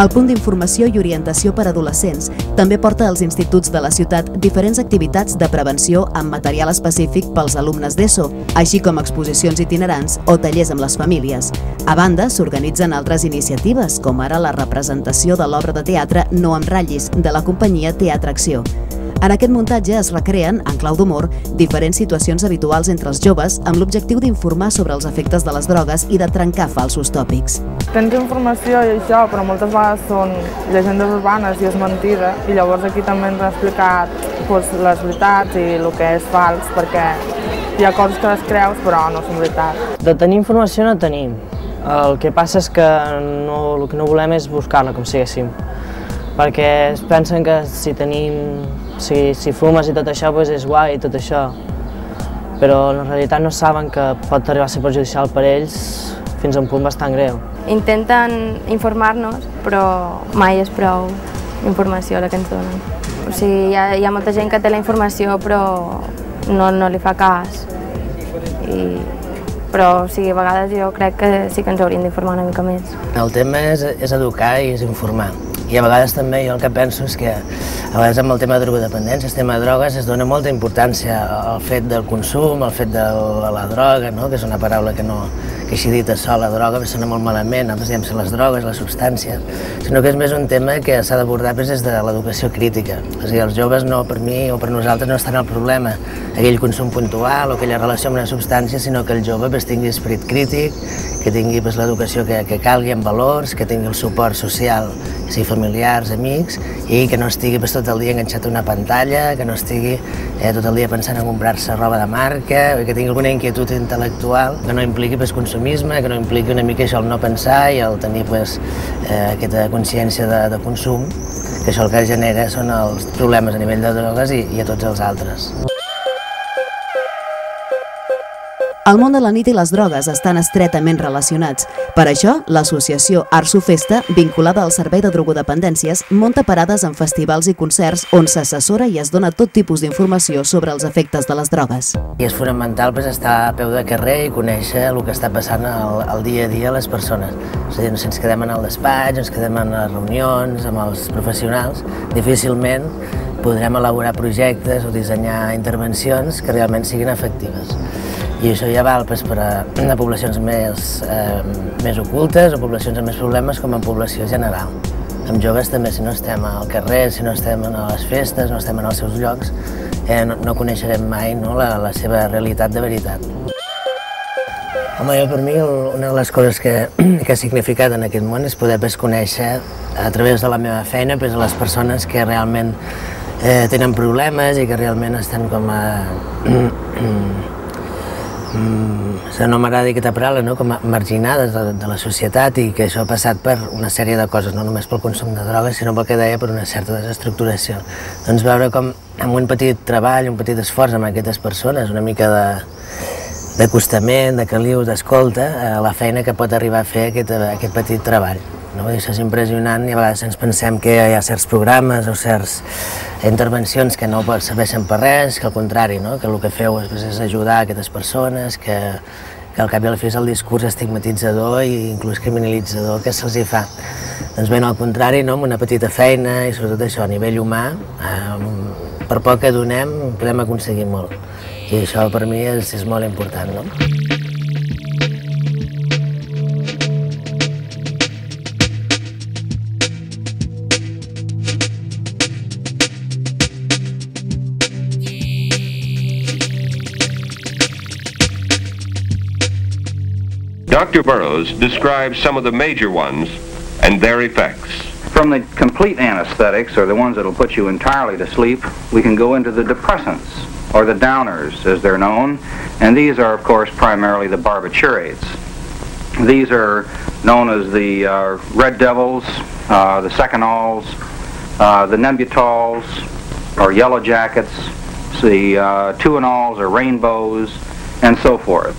El punt d'informació i orientació per a adolescents també porta als instituts de la ciutat diferents activitats de prevenció amb material específic pels alumnes d'ESO, així com exposicions itinerants o tallers amb les famílies. A banda, s'organitzen altres iniciatives, com ara la representació de l'obra de teatre No em ratllis, de la companyia Teatre Acció. En aquest muntatge es recreen, en clau d'humor, diferents situacions habituals entre els joves amb l'objectiu d'informar sobre els efectes de les drogues i de trencar falsos tòpics. Tens informació i això, però moltes vegades són llegendes urbanes i és mentida, i llavors aquí també ens ha explicat les veritats i el que és fals, perquè hi ha coses que les creus però no són veritat. De tenir informació no tenim. El que passa és que el que no volem és buscar-la, com siguéssim, perquè es pensen que si fumes i tot això és guai i tot això, però en realitat no saben que pot arribar a ser perjudicial per ells fins a un punt bastant greu. Intenten informar-nos, però mai és prou informació la que ens donen. O sigui, hi ha molta gent que té la informació però no li fa cas. Però a vegades jo crec que sí que ens hauríem d'informar una mica més. El tema és educar i és informar. I a vegades també jo el que penso és que a vegades amb el tema de drogodependència, el tema de drogues, es dona molta importància al fet del consum, al fet de la droga, que és una paraula que així dita sola, droga, sona molt malament, nosaltres diem les drogues, la substància, sinó que és més un tema que s'ha d'abordar des de l'educació crítica. És a dir, els joves per mi o per nosaltres no estan al problema aquell consum puntual o aquella relació amb una substància, sinó que el jove tingui esperit crític, que tingui l'educació que calgui amb valors, que tingui el suport social, sigui familiars, amics, i que no estigui tot el dia enganxat a una pantalla, que no estigui tot el dia pensant en comprar-se roba de marca, que tingui alguna inquietud intel·lectual, que no impliqui consumisme, que no impliqui una mica això el no pensar i el tenir aquesta consciència de consum, que això el que genera són els problemes a nivell de drogues i a tots els altres. El món de la nit i les drogues estan estretament relacionats. Per això, l'associació Arso Festa, vinculada al Servei de Drogodependències, munta parades en festivals i concerts on s'assessora i es dona tot tipus d'informació sobre els efectes de les drogues. I és fonamental estar a peu de carrer i conèixer el que està passant al dia a dia a les persones. És a dir, si ens quedem en el despatx, ens quedem en les reunions amb els professionals, difícilment podrem elaborar projectes o dissenyar intervencions que realment siguin efectives. I això ja val per a poblacions més ocultes o poblacions amb més problemes com en població general. Amb joves també, si no estem al carrer, si no estem a les festes, no estem en els seus llocs, no coneixerem mai la seva realitat de veritat. Home, jo per mi una de les coses que ha significat en aquest món és poder conèixer a través de la meva feina a les persones que realment tenen problemes i que realment estan com no m'agrada dir aquesta paraula, com marginades de la societat i que això ha passat per una sèrie de coses, no només pel consum de drogues, sinó pel que deia per una certa desestructuració. Doncs veure com amb un petit treball, un petit esforç amb aquestes persones, una mica d'acostament, de caliu, d'escolta, la feina que pot arribar a fer aquest petit treball. Això és impressionant i a vegades ens pensem que hi ha certs programes o certes intervencions que no serveixen per res, que al contrari, que el que feu és ajudar aquestes persones, que al cap i a la fi és el discurs estigmatitzador i inclús criminalitzador que se'ls hi fa. Doncs bé, al contrari, amb una petita feina i sobretot això a nivell humà, per poc que donem podem aconseguir molt. I això per mi és molt important. Dr. Burroughs describes some of the major ones and their effects. From the complete anesthetics, or the ones that will put you entirely to sleep, we can go into the depressants, or the downers as they're known, and these are of course primarily the barbiturates. These are known as the Red Devils, the Secanols, the Nembutols, or Yellow Jackets, the Tuanols or Rainbows, and so forth.